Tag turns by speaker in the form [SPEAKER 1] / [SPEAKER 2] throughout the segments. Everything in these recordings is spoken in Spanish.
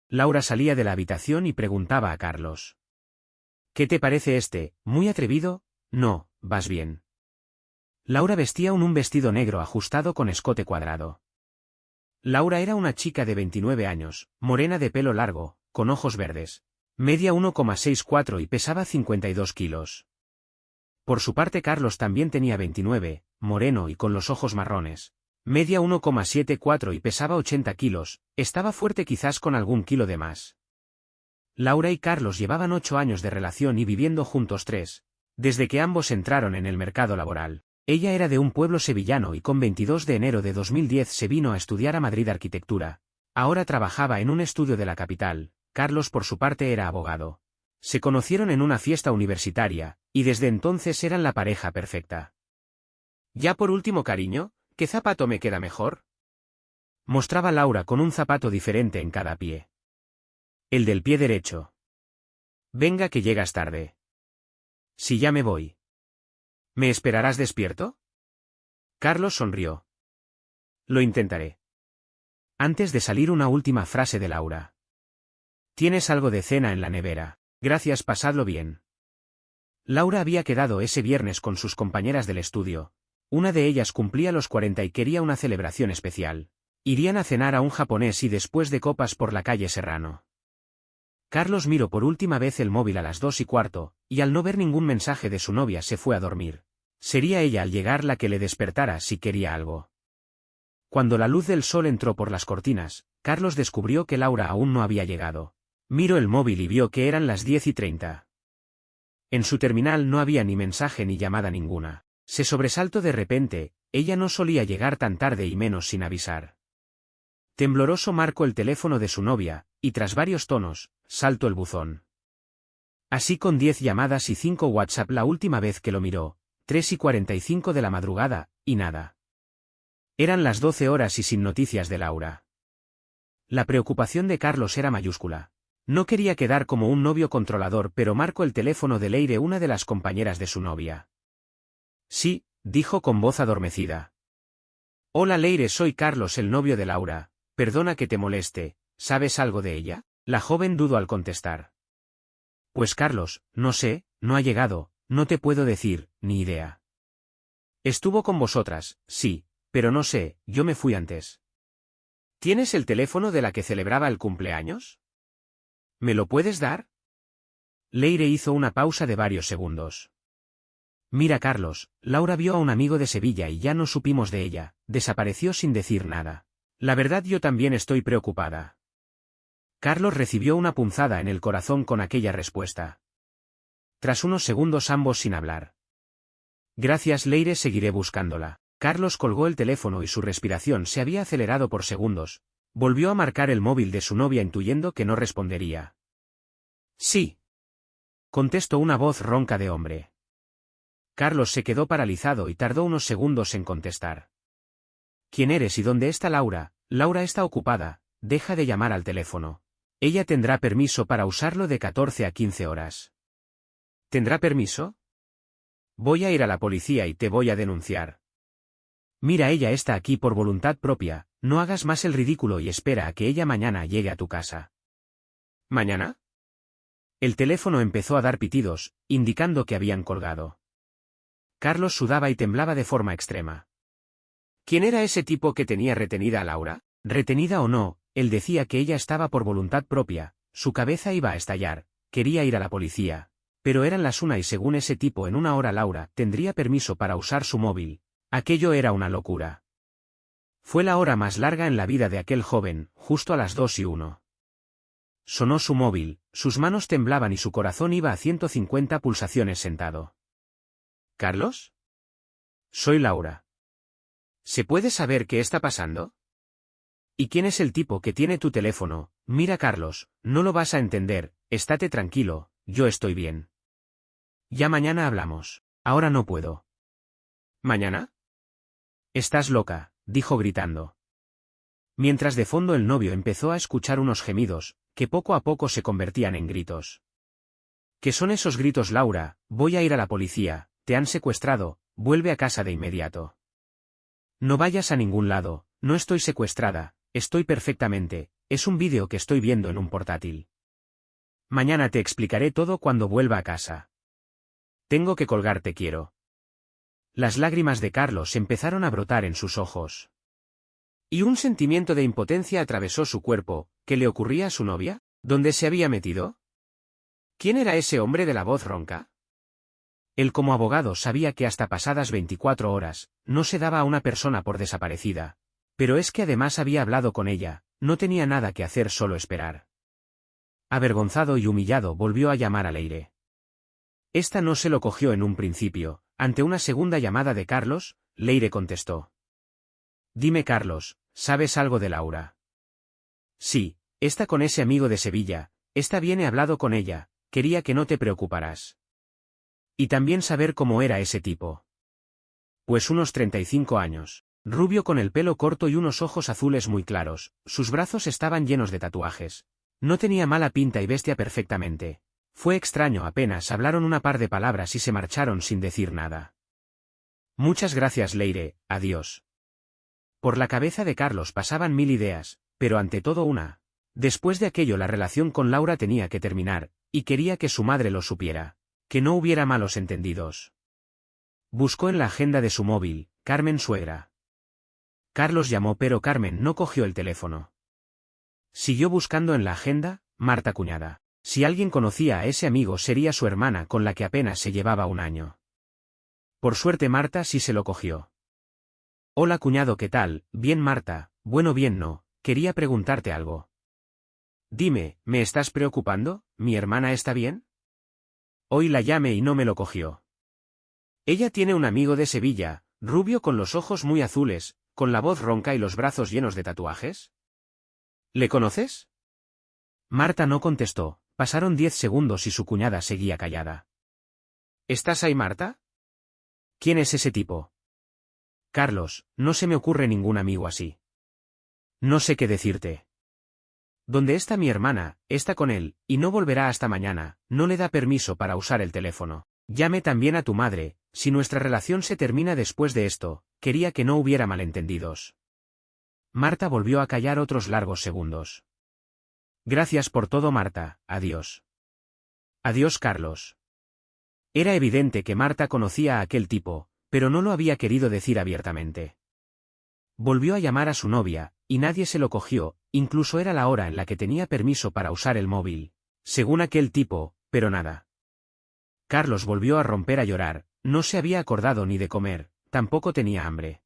[SPEAKER 1] Laura salía de la habitación y preguntaba a Carlos. ¿Qué te parece este? ¿Muy atrevido? No, vas bien. Laura vestía un vestido negro ajustado con escote cuadrado. Laura era una chica de 29 años, morena de pelo largo, con ojos verdes. Media 1,64 y pesaba 52 kilos. Por su parte Carlos también tenía 29, moreno y con los ojos marrones. Media 1,74 y pesaba 80 kilos, estaba fuerte quizás con algún kilo de más. Laura y Carlos llevaban 8 años de relación y viviendo juntos 3, desde que ambos entraron en el mercado laboral. Ella era de un pueblo sevillano y con 22 de enero de 2010 se vino a estudiar a Madrid arquitectura. Ahora trabajaba en un estudio de la capital. Carlos por su parte era abogado. Se conocieron en una fiesta universitaria, y desde entonces eran la pareja perfecta. Ya por último, cariño, ¿qué zapato me queda mejor? Mostraba Laura con un zapato diferente en cada pie. El del pie derecho. Venga que llegas tarde. Si ya me voy. ¿Me esperarás despierto? Carlos sonrió. Lo intentaré. Antes de salir, una última frase de Laura. ¿Tienes algo de cena en la nevera? Gracias, pasadlo bien. Laura había quedado ese viernes con sus compañeras del estudio. Una de ellas cumplía los 40 y quería una celebración especial. Irían a cenar a un japonés y después de copas por la calle Serrano. Carlos miró por última vez el móvil a las 2:15, y al no ver ningún mensaje de su novia se fue a dormir. Sería ella al llegar la que le despertara si quería algo. Cuando la luz del sol entró por las cortinas, Carlos descubrió que Laura aún no había llegado. Miró el móvil y vio que eran las 10:30. En su terminal no había ni mensaje ni llamada ninguna. Se sobresaltó de repente, ella no solía llegar tan tarde y menos sin avisar. Tembloroso marcó el teléfono de su novia, y tras varios tonos, saltó el buzón. Así con 10 llamadas y 5 WhatsApp la última vez que lo miró, 3:45 de la madrugada, y nada. Eran las 12 horas y sin noticias de Laura. La preocupación de Carlos era mayúscula. No quería quedar como un novio controlador, pero marcó el teléfono de Leire, una de las compañeras de su novia. Sí, dijo con voz adormecida. Hola Leire, soy Carlos, el novio de Laura. Perdona que te moleste, ¿sabes algo de ella? La joven dudó al contestar. Pues Carlos, no sé, no ha llegado, no te puedo decir, ni idea. Estuvo con vosotras, sí, pero no sé, yo me fui antes. ¿Tienes el teléfono de la que celebraba el cumpleaños? ¿Me lo puedes dar? Leire hizo una pausa de varios segundos. Mira Carlos, Laura vio a un amigo de Sevilla y ya no supimos de ella, desapareció sin decir nada. La verdad yo también estoy preocupada. Carlos recibió una punzada en el corazón con aquella respuesta. Tras unos segundos ambos sin hablar. Gracias Leire, seguiré buscándola. Carlos colgó el teléfono y su respiración se había acelerado por segundos. Volvió a marcar el móvil de su novia intuyendo que no respondería. Sí. Contestó una voz ronca de hombre. Carlos se quedó paralizado y tardó unos segundos en contestar. ¿Quién eres y dónde está Laura? Laura está ocupada, deja de llamar al teléfono. Ella tendrá permiso para usarlo de 14 a 15 horas. ¿Tendrá permiso? Voy a ir a la policía y te voy a denunciar. Mira, ella está aquí por voluntad propia, no hagas más el ridículo y espera a que ella mañana llegue a tu casa. ¿Mañana? El teléfono empezó a dar pitidos, indicando que habían colgado. Carlos sudaba y temblaba de forma extrema. ¿Quién era ese tipo que tenía retenida a Laura? Retenida o no, él decía que ella estaba por voluntad propia, su cabeza iba a estallar, quería ir a la policía, pero eran las 1 y según ese tipo en 1 hora Laura tendría permiso para usar su móvil. Aquello era una locura. Fue la hora más larga en la vida de aquel joven, justo a las 2:01. Sonó su móvil, sus manos temblaban y su corazón iba a 150 pulsaciones sentado. ¿Carlos? Soy Laura. ¿Se puede saber qué está pasando? ¿Y quién es el tipo que tiene tu teléfono? Mira Carlos, no lo vas a entender, estate tranquilo, yo estoy bien. Ya mañana hablamos. Ahora no puedo. ¿Mañana? Estás loca, dijo gritando. Mientras de fondo el novio empezó a escuchar unos gemidos, que poco a poco se convertían en gritos. ¿Qué son esos gritos, Laura? Voy a ir a la policía, te han secuestrado, vuelve a casa de inmediato. No vayas a ningún lado, no estoy secuestrada, estoy perfectamente, es un vídeo que estoy viendo en un portátil. Mañana te explicaré todo cuando vuelva a casa. Tengo que colgarte, quiero. Las lágrimas de Carlos empezaron a brotar en sus ojos. Y un sentimiento de impotencia atravesó su cuerpo. ¿Qué le ocurría a su novia? ¿Dónde se había metido? ¿Quién era ese hombre de la voz ronca? Él como abogado sabía que hasta pasadas 24 horas, no se daba a una persona por desaparecida. Pero es que además había hablado con ella, no tenía nada que hacer solo esperar. Avergonzado y humillado volvió a llamar a Leire. Esta no se lo cogió en un principio. Ante una segunda llamada de Carlos, Leire contestó. Dime, Carlos, ¿sabes algo de Laura? Sí, está con ese amigo de Sevilla, está bien, he hablado con ella, quería que no te preocuparas. Y también saber cómo era ese tipo. Pues unos 35 años, rubio con el pelo corto y unos ojos azules muy claros, sus brazos estaban llenos de tatuajes. No tenía mala pinta y vestía perfectamente. Fue extraño, apenas hablaron una par de palabras y se marcharon sin decir nada. Muchas gracias, Leire, adiós. Por la cabeza de Carlos pasaban mil ideas, pero ante todo una. Después de aquello la relación con Laura tenía que terminar, y quería que su madre lo supiera. Que no hubiera malos entendidos. Buscó en la agenda de su móvil, Carmen suegra. Carlos llamó pero Carmen no cogió el teléfono. Siguió buscando en la agenda, Marta cuñada. Si alguien conocía a ese amigo sería su hermana con la que apenas se llevaba un año. Por suerte Marta sí se lo cogió. Hola cuñado, ¿qué tal? Bien Marta, bueno bien no, quería preguntarte algo. Dime, ¿me estás preocupando? ¿Mi hermana está bien? Hoy la llamé y no me lo cogió. Ella tiene un amigo de Sevilla, rubio con los ojos muy azules, con la voz ronca y los brazos llenos de tatuajes. ¿Le conoces? Marta no contestó, pasaron 10 segundos y su cuñada seguía callada. ¿Estás ahí, Marta? ¿Quién es ese tipo? Carlos, no se me ocurre ningún amigo así. No sé qué decirte. ¿Dónde está mi hermana? Está con él, y no volverá hasta mañana, no le da permiso para usar el teléfono. Llame también a tu madre, si nuestra relación se termina después de esto, quería que no hubiera malentendidos. Marta volvió a callar otros largos segundos. Gracias por todo, Marta, adiós. Adiós, Carlos. Era evidente que Marta conocía a aquel tipo, pero no lo había querido decir abiertamente. Volvió a llamar a su novia, y nadie se lo cogió, incluso era la hora en la que tenía permiso para usar el móvil, según aquel tipo, pero nada. Carlos volvió a romper a llorar, no se había acordado ni de comer, tampoco tenía hambre.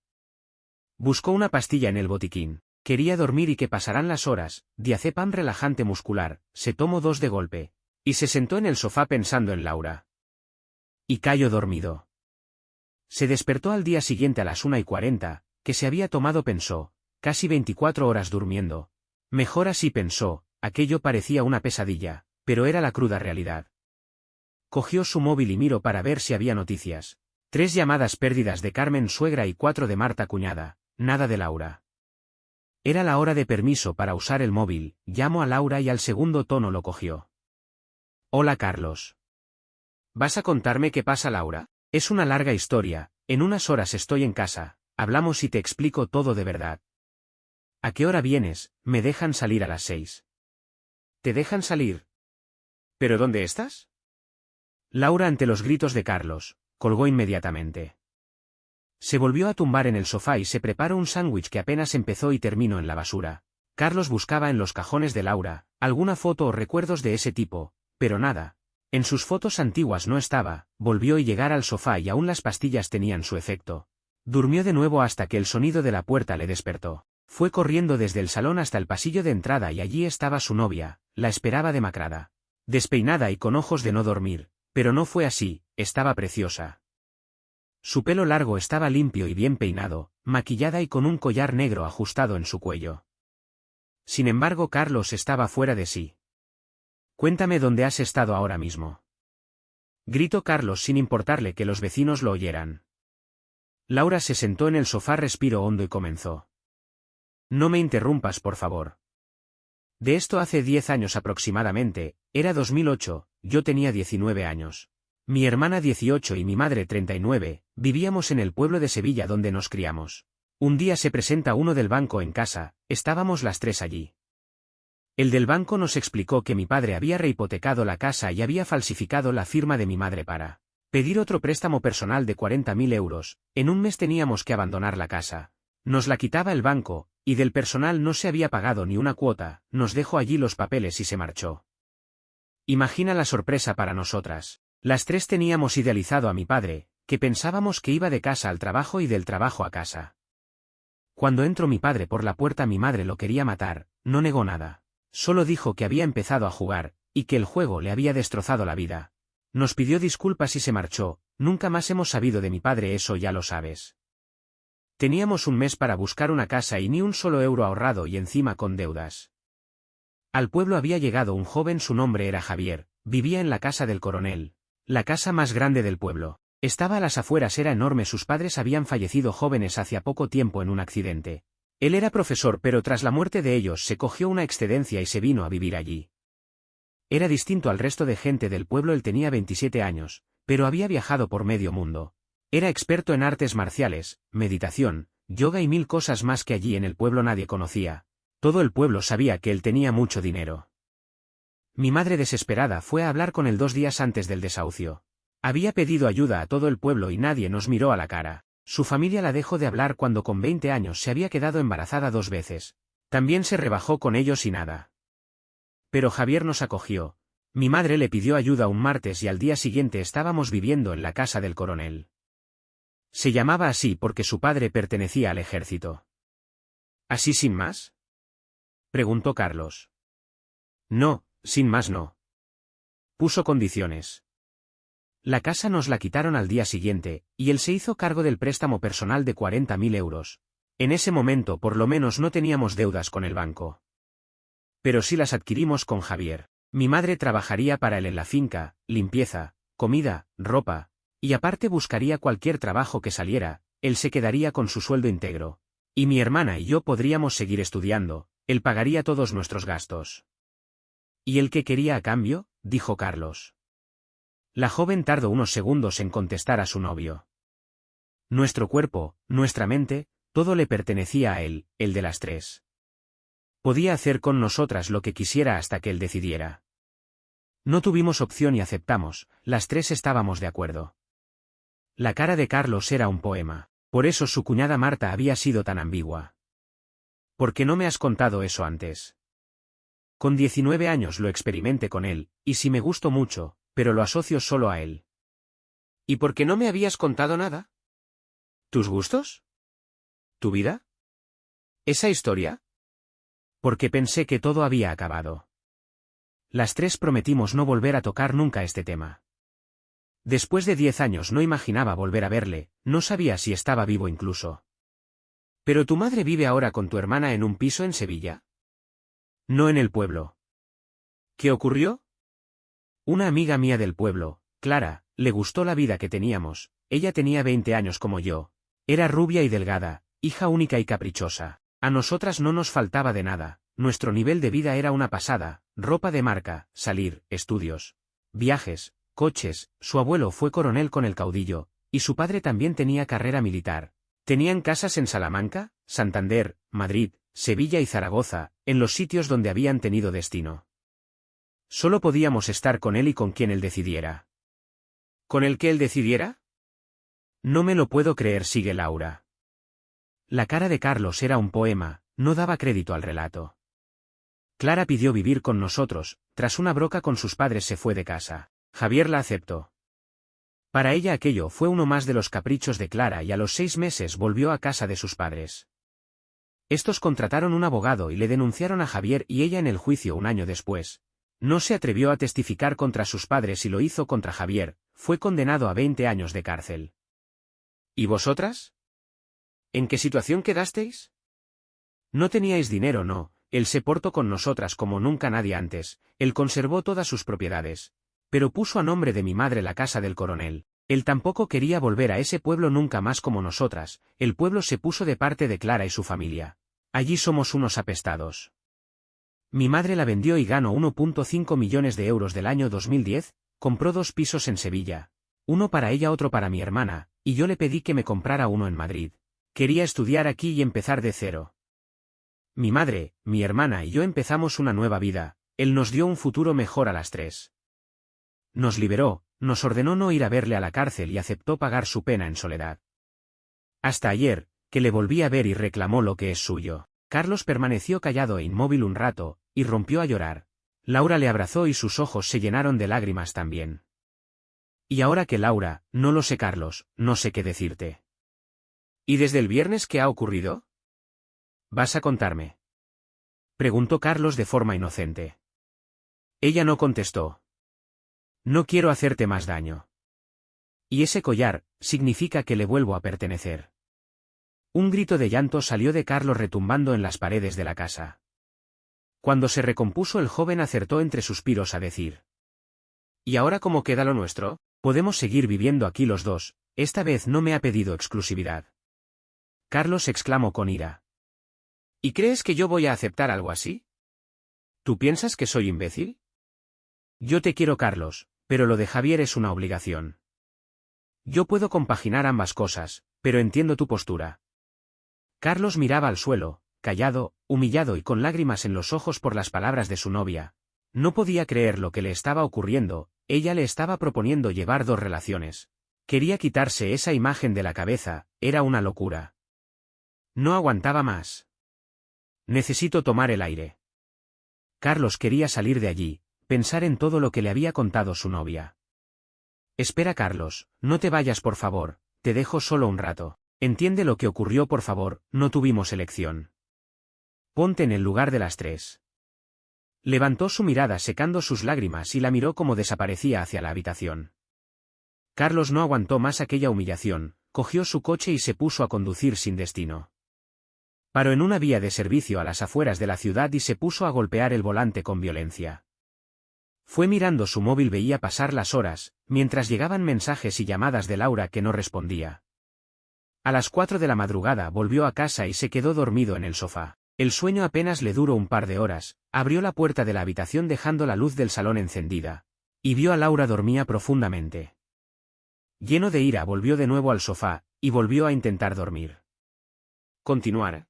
[SPEAKER 1] Buscó una pastilla en el botiquín, quería dormir y que pasaran las horas, diazepam relajante muscular, se tomó 2 de golpe, y se sentó en el sofá pensando en Laura. Y cayó dormido. Se despertó al día siguiente a las 1:40, que se había tomado, pensó, casi 24 horas durmiendo. Mejor así, pensó, aquello parecía una pesadilla, pero era la cruda realidad. Cogió su móvil y miró para ver si había noticias. 3 llamadas perdidas de Carmen suegra y 4 de Marta cuñada, nada de Laura. Era la hora de permiso para usar el móvil, llamó a Laura y al segundo tono lo cogió. Hola Carlos. ¿Vas a contarme qué pasa, Laura? Es una larga historia, en unas horas estoy en casa, hablamos y te explico todo de verdad. ¿A qué hora vienes? Me dejan salir a las 6. ¿Te dejan salir? ¿Pero dónde estás? Laura, ante los gritos de Carlos, colgó inmediatamente. Se volvió a tumbar en el sofá y se preparó un sándwich que apenas empezó y terminó en la basura. Carlos buscaba en los cajones de Laura, alguna foto o recuerdos de ese tipo, pero nada. En sus fotos antiguas no estaba, volvió a llegar al sofá y aún las pastillas tenían su efecto. Durmió de nuevo hasta que el sonido de la puerta le despertó. Fue corriendo desde el salón hasta el pasillo de entrada y allí estaba su novia, la esperaba demacrada. Despeinada y con ojos de no dormir, pero no fue así, estaba preciosa. Su pelo largo estaba limpio y bien peinado, maquillada y con un collar negro ajustado en su cuello. Sin embargo, Carlos estaba fuera de sí. Cuéntame dónde has estado ahora mismo. Gritó Carlos sin importarle que los vecinos lo oyeran. Laura se sentó en el sofá, respiró hondo y comenzó. No me interrumpas, por favor. De esto hace 10 años aproximadamente, era 2008, yo tenía 19 años. Mi hermana 18 y mi madre 39, vivíamos en el pueblo de Sevilla donde nos criamos. Un día se presenta uno del banco en casa, estábamos las 3 allí. El del banco nos explicó que mi padre había rehipotecado la casa y había falsificado la firma de mi madre para pedir otro préstamo personal de 40.000 euros. En un mes teníamos que abandonar la casa. Nos la quitaba el banco, y del personal no se había pagado ni una cuota, nos dejó allí los papeles y se marchó. Imagina la sorpresa para nosotras. Las tres teníamos idealizado a mi padre, que pensábamos que iba de casa al trabajo y del trabajo a casa. Cuando entró mi padre por la puerta, mi madre lo quería matar, no negó nada. Solo dijo que había empezado a jugar, y que el juego le había destrozado la vida. Nos pidió disculpas y se marchó. Nunca más hemos sabido de mi padre, eso ya lo sabes. Teníamos un mes para buscar una casa y ni un solo euro ahorrado y encima con deudas. Al pueblo había llegado un joven, su nombre era Javier, vivía en la casa del coronel, la casa más grande del pueblo. Estaba a las afueras, era enorme, sus padres habían fallecido jóvenes hacía poco tiempo en un accidente. Él era profesor, pero tras la muerte de ellos se cogió una excedencia y se vino a vivir allí. Era distinto al resto de gente del pueblo, él tenía 27 años, pero había viajado por medio mundo. Era experto en artes marciales, meditación, yoga y 1000 cosas más que allí en el pueblo nadie conocía. Todo el pueblo sabía que él tenía mucho dinero. Mi madre, desesperada, fue a hablar con él 2 días antes del desahucio. Había pedido ayuda a todo el pueblo y nadie nos miró a la cara. Su familia la dejó de hablar cuando con 20 años se había quedado embarazada 2 veces. También se rebajó con ellos y nada. Pero Javier nos acogió. Mi madre le pidió ayuda un martes y al día siguiente estábamos viviendo en la casa del coronel. Se llamaba así porque su padre pertenecía al ejército. ¿Así sin más?, preguntó Carlos. No, sin más no. Puso condiciones. La casa nos la quitaron al día siguiente, y él se hizo cargo del préstamo personal de 40.000 euros. En ese momento por lo menos no teníamos deudas con el banco. Pero sí las adquirimos con Javier. Mi madre trabajaría para él en la finca, limpieza, comida, ropa, y aparte buscaría cualquier trabajo que saliera, él se quedaría con su sueldo íntegro. Y mi hermana y yo podríamos seguir estudiando, él pagaría todos nuestros gastos. ¿Y el qué quería a cambio?, dijo Carlos. La joven tardó unos segundos en contestar a su novio. Nuestro cuerpo, nuestra mente, todo le pertenecía a él, el de las tres. Podía hacer con nosotras lo que quisiera hasta que él decidiera. No tuvimos opción y aceptamos, las tres estábamos de acuerdo. La cara de Carlos era un poema, por eso su cuñada Marta había sido tan ambigua. ¿Por qué no me has contado eso antes? Con 19 años lo experimenté con él, y sí me gustó mucho, pero lo asocio solo a él. ¿Y por qué no me habías contado nada? ¿Tus gustos? ¿Tu vida? ¿Esa historia? Porque pensé que todo había acabado. Las tres prometimos no volver a tocar nunca este tema. Después de 10 años no imaginaba volver a verle, no sabía si estaba vivo incluso. ¿Pero tu madre vive ahora con tu hermana en un piso en Sevilla? No, en el pueblo. ¿Qué ocurrió? Una amiga mía del pueblo, Clara, le gustó la vida que teníamos. Ella tenía 20 años como yo. Era rubia y delgada, hija única y caprichosa. A nosotras no nos faltaba de nada, nuestro nivel de vida era una pasada, ropa de marca, salir, estudios, viajes, coches. Su abuelo fue coronel con el caudillo, y su padre también tenía carrera militar. Tenían casas en Salamanca, Santander, Madrid, Sevilla y Zaragoza, en los sitios donde habían tenido destino. Solo podíamos estar con él y con quien él decidiera. ¿Con el que él decidiera? No me lo puedo creer, sigue Laura. La cara de Carlos era un poema, no daba crédito al relato. Clara pidió vivir con nosotros, tras una bronca con sus padres se fue de casa. Javier la aceptó. Para ella aquello fue uno más de los caprichos de Clara y a los 6 meses volvió a casa de sus padres. Estos contrataron un abogado y le denunciaron a Javier y ella en el juicio un año después. No se atrevió a testificar contra sus padres y lo hizo contra Javier, fue condenado a 20 años de cárcel. ¿Y vosotras? ¿En qué situación quedasteis? No teníais dinero, no, él se portó con nosotras como nunca nadie antes, él conservó todas sus propiedades. Pero puso a nombre de mi madre la casa del coronel. Él tampoco quería volver a ese pueblo nunca más como nosotras, el pueblo se puso de parte de Clara y su familia. Allí somos unos apestados. Mi madre la vendió y ganó 1,5 millones de euros del año 2010, compró 2 pisos en Sevilla. Uno para ella, otro para mi hermana, y yo le pedí que me comprara uno en Madrid. Quería estudiar aquí y empezar de cero. Mi madre, mi hermana y yo empezamos una nueva vida, él nos dio un futuro mejor a las tres. Nos liberó, nos ordenó no ir a verle a la cárcel y aceptó pagar su pena en soledad. Hasta ayer, que le volví a ver y reclamó lo que es suyo. Carlos permaneció callado e inmóvil un rato, y rompió a llorar. Laura le abrazó y sus ojos se llenaron de lágrimas también. Y ahora que Laura, no lo sé Carlos, no sé qué decirte. ¿Y desde el viernes qué ha ocurrido? ¿Vas a contarme? Preguntó Carlos de forma inocente. Ella no contestó. No quiero hacerte más daño. Y ese collar, significa que le vuelvo a pertenecer. Un grito de llanto salió de Carlos retumbando en las paredes de la casa. Cuando se recompuso el joven acertó entre suspiros a decir. ¿Y ahora cómo queda lo nuestro? Podemos seguir viviendo aquí los dos, esta vez no me ha pedido exclusividad. Carlos exclamó con ira. ¿Y crees que yo voy a aceptar algo así? ¿Tú piensas que soy imbécil? Yo te quiero Carlos, pero lo de Javier es una obligación. Yo puedo compaginar ambas cosas, pero entiendo tu postura. Carlos miraba al suelo, callado, humillado y con lágrimas en los ojos por las palabras de su novia. No podía creer lo que le estaba ocurriendo, ella le estaba proponiendo llevar dos relaciones. Quería quitarse esa imagen de la cabeza, era una locura. No aguantaba más. Necesito tomar el aire. Carlos quería salir de allí, pensar en todo lo que le había contado su novia. Espera Carlos, no te vayas por favor, te dejo solo un rato. Entiende lo que ocurrió por favor, no tuvimos elección. Ponte en el lugar de las tres. Levantó su mirada secando sus lágrimas y la miró como desaparecía hacia la habitación. Carlos no aguantó más aquella humillación, cogió su coche y se puso a conducir sin destino. Paró en una vía de servicio a las afueras de la ciudad y se puso a golpear el volante con violencia. Fue mirando su móvil, veía pasar las horas, mientras llegaban mensajes y llamadas de Laura que no respondía. A las 4 de la madrugada volvió a casa y se quedó dormido en el sofá. El sueño apenas le duró un par de horas, abrió la puerta de la habitación dejando la luz del salón encendida. Y vio a Laura dormía profundamente. Lleno de ira volvió de nuevo al sofá, y volvió a intentar dormir. Continuar.